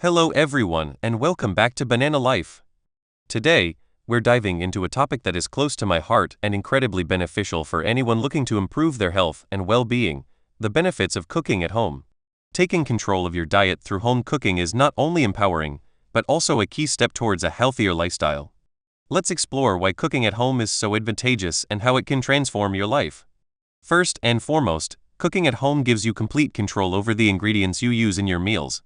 Hello everyone and welcome back to Banana Life. Today, we're diving into a topic that is close to my heart and incredibly beneficial for anyone looking to improve their health and well-being: the benefits of cooking at home. Taking control of your diet through home cooking is not only empowering, but also a key step towards a healthier lifestyle. Let's explore why cooking at home is so advantageous and how it can transform your life. First and foremost, cooking at home gives you complete control over the ingredients you use in your meals.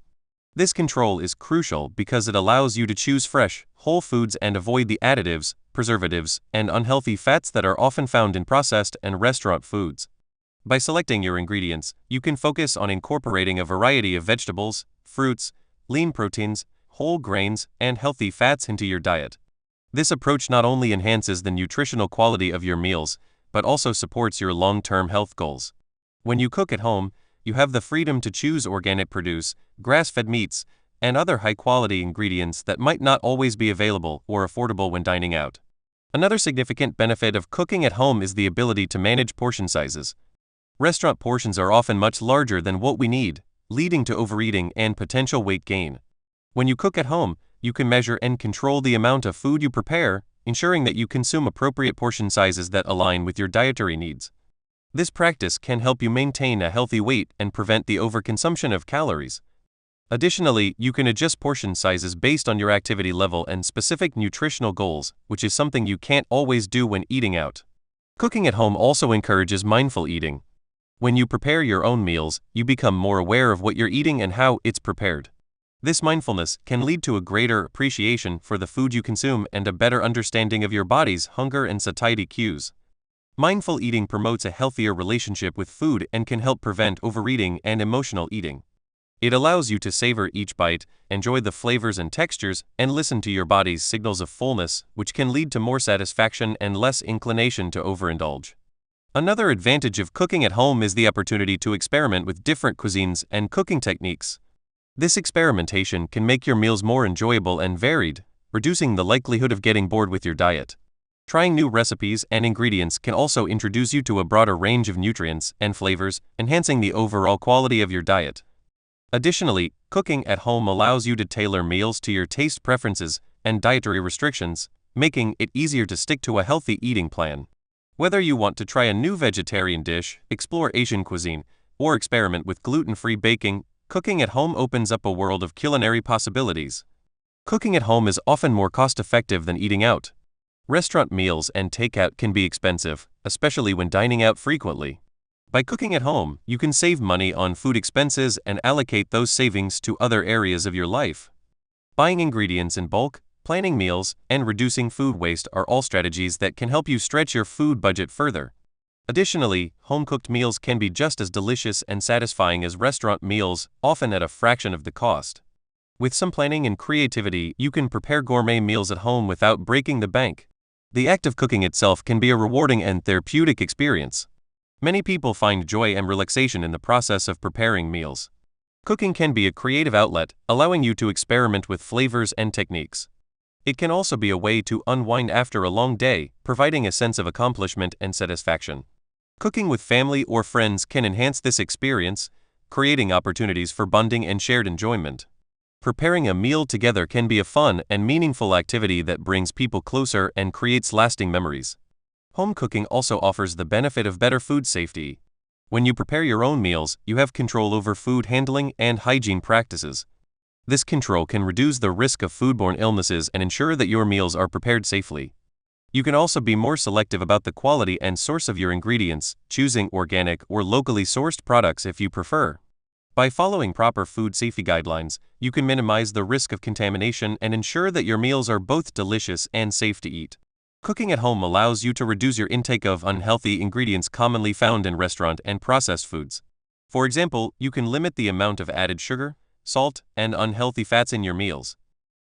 This control is crucial because it allows you to choose fresh, whole foods and avoid the additives, preservatives, and unhealthy fats that are often found in processed and restaurant foods. By selecting your ingredients, you can focus on incorporating a variety of vegetables, fruits, lean proteins, whole grains, and healthy fats into your diet. This approach not only enhances the nutritional quality of your meals, but also supports your long-term health goals. When you cook at home, you have the freedom to choose organic produce, grass-fed meats, and other high-quality ingredients that might not always be available or affordable when dining out. Another significant benefit of cooking at home is the ability to manage portion sizes. Restaurant portions are often much larger than what we need, leading to overeating and potential weight gain. When you cook at home, you can measure and control the amount of food you prepare, ensuring that you consume appropriate portion sizes that align with your dietary needs. This practice can help you maintain a healthy weight and prevent the overconsumption of calories. Additionally, you can adjust portion sizes based on your activity level and specific nutritional goals, which is something you can't always do when eating out. Cooking at home also encourages mindful eating. When you prepare your own meals, you become more aware of what you're eating and how it's prepared. This mindfulness can lead to a greater appreciation for the food you consume and a better understanding of your body's hunger and satiety cues. Mindful eating promotes a healthier relationship with food and can help prevent overeating and emotional eating. It allows you to savor each bite, enjoy the flavors and textures, and listen to your body's signals of fullness, which can lead to more satisfaction and less inclination to overindulge. Another advantage of cooking at home is the opportunity to experiment with different cuisines and cooking techniques. This experimentation can make your meals more enjoyable and varied, reducing the likelihood of getting bored with your diet. Trying new recipes and ingredients can also introduce you to a broader range of nutrients and flavors, enhancing the overall quality of your diet. Additionally, cooking at home allows you to tailor meals to your taste preferences and dietary restrictions, making it easier to stick to a healthy eating plan. Whether you want to try a new vegetarian dish, explore Asian cuisine, or experiment with gluten-free baking, cooking at home opens up a world of culinary possibilities. Cooking at home is often more cost-effective than eating out. Restaurant meals and takeout can be expensive, especially when dining out frequently. By cooking at home, you can save money on food expenses and allocate those savings to other areas of your life. Buying ingredients in bulk, planning meals, and reducing food waste are all strategies that can help you stretch your food budget further. Additionally, home-cooked meals can be just as delicious and satisfying as restaurant meals, often at a fraction of the cost. With some planning and creativity, you can prepare gourmet meals at home without breaking the bank. The act of cooking itself can be a rewarding and therapeutic experience. Many people find joy and relaxation in the process of preparing meals. Cooking can be a creative outlet, allowing you to experiment with flavors and techniques. It can also be a way to unwind after a long day, providing a sense of accomplishment and satisfaction. Cooking with family or friends can enhance this experience, creating opportunities for bonding and shared enjoyment. Preparing a meal together can be a fun and meaningful activity that brings people closer and creates lasting memories. Home cooking also offers the benefit of better food safety. When you prepare your own meals, you have control over food handling and hygiene practices. This control can reduce the risk of foodborne illnesses and ensure that your meals are prepared safely. You can also be more selective about the quality and source of your ingredients, choosing organic or locally sourced products if you prefer. By following proper food safety guidelines, you can minimize the risk of contamination and ensure that your meals are both delicious and safe to eat. Cooking at home allows you to reduce your intake of unhealthy ingredients commonly found in restaurant and processed foods. For example, you can limit the amount of added sugar, salt, and unhealthy fats in your meals.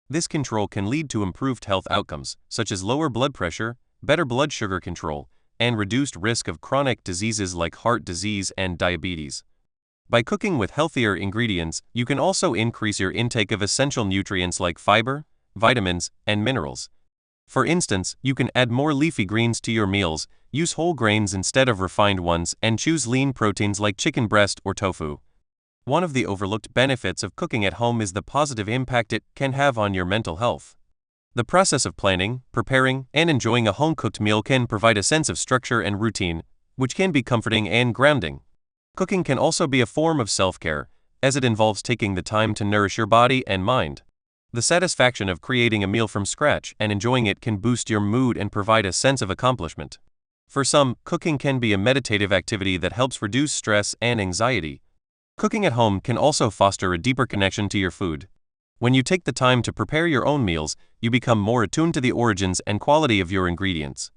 This control can lead to improved health outcomes, such as lower blood pressure, better blood sugar control, and reduced risk of chronic diseases like heart disease and diabetes. By cooking with healthier ingredients, you can also increase your intake of essential nutrients like fiber, vitamins, and minerals. For instance, you can add more leafy greens to your meals, use whole grains instead of refined ones, and choose lean proteins like chicken breast or tofu. One of the overlooked benefits of cooking at home is the positive impact it can have on your mental health. The process of planning, preparing, and enjoying a home-cooked meal can provide a sense of structure and routine, which can be comforting and grounding. Cooking can also be a form of self-care, as it involves taking the time to nourish your body and mind. The satisfaction of creating a meal from scratch and enjoying it can boost your mood and provide a sense of accomplishment. For some, cooking can be a meditative activity that helps reduce stress and anxiety. Cooking at home can also foster a deeper connection to your food. When you take the time to prepare your own meals, you become more attuned to the origins and quality of your ingredients.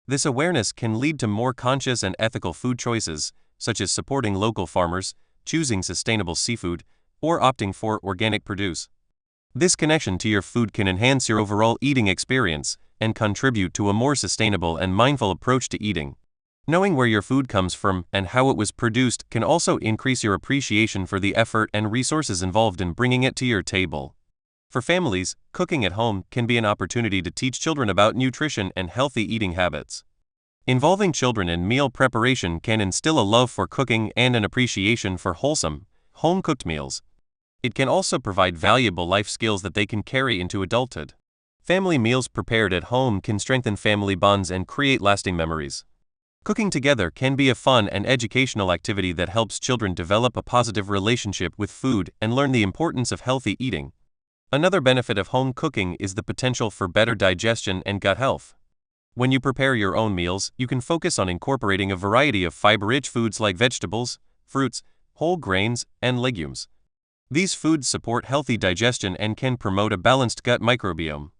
This awareness can lead to more conscious and ethical food choices, such as supporting local farmers, choosing sustainable seafood, or opting for organic produce. This connection to your food can enhance your overall eating experience and contribute to a more sustainable and mindful approach to eating. Knowing where your food comes from and how it was produced can also increase your appreciation for the effort and resources involved in bringing it to your table. For families, cooking at home can be an opportunity to teach children about nutrition and healthy eating habits. Involving children in meal preparation can instill a love for cooking and an appreciation for wholesome, home-cooked meals. It can also provide valuable life skills that they can carry into adulthood. Family meals prepared at home can strengthen family bonds and create lasting memories. Cooking together can be a fun and educational activity that helps children develop a positive relationship with food and learn the importance of healthy eating. Another benefit of home cooking is the potential for better digestion and gut health. When you prepare your own meals, you can focus on incorporating a variety of fiber-rich foods like vegetables, fruits, whole grains, and legumes. These foods support healthy digestion and can promote a balanced gut microbiome.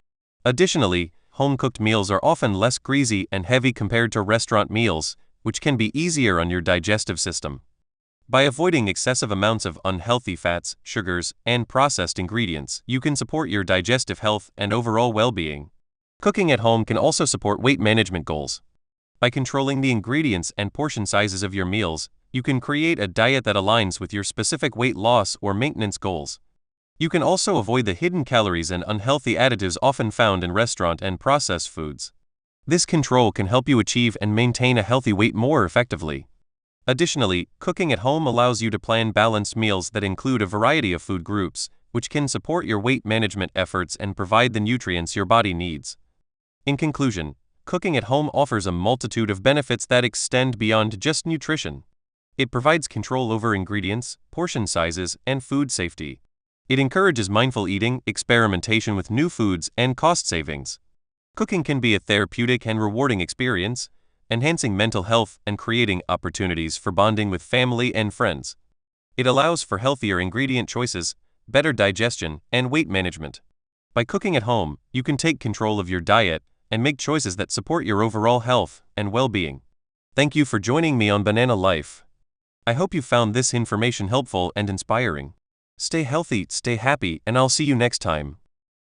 Additionally, home-cooked meals are often less greasy and heavy compared to restaurant meals, which can be easier on your digestive system. By avoiding excessive amounts of unhealthy fats, sugars, and processed ingredients, you can support your digestive health and overall well-being. Cooking at home can also support weight management goals. By controlling the ingredients and portion sizes of your meals, you can create a diet that aligns with your specific weight loss or maintenance goals. You can also avoid the hidden calories and unhealthy additives often found in restaurant and processed foods. This control can help you achieve and maintain a healthy weight more effectively. Additionally, cooking at home allows you to plan balanced meals that include a variety of food groups, which can support your weight management efforts and provide the nutrients your body needs. In conclusion, cooking at home offers a multitude of benefits that extend beyond just nutrition. It provides control over ingredients, portion sizes, and food safety. It encourages mindful eating, experimentation with new foods, and cost savings. Cooking can be a therapeutic and rewarding experience, enhancing mental health and creating opportunities for bonding with family and friends. It allows for healthier ingredient choices, better digestion, and weight management. By cooking at home, you can take control of your diet and make choices that support your overall health and well-being. Thank you for joining me on Banana Life. I hope you found this information helpful and inspiring. Stay healthy, stay happy, and I'll see you next time.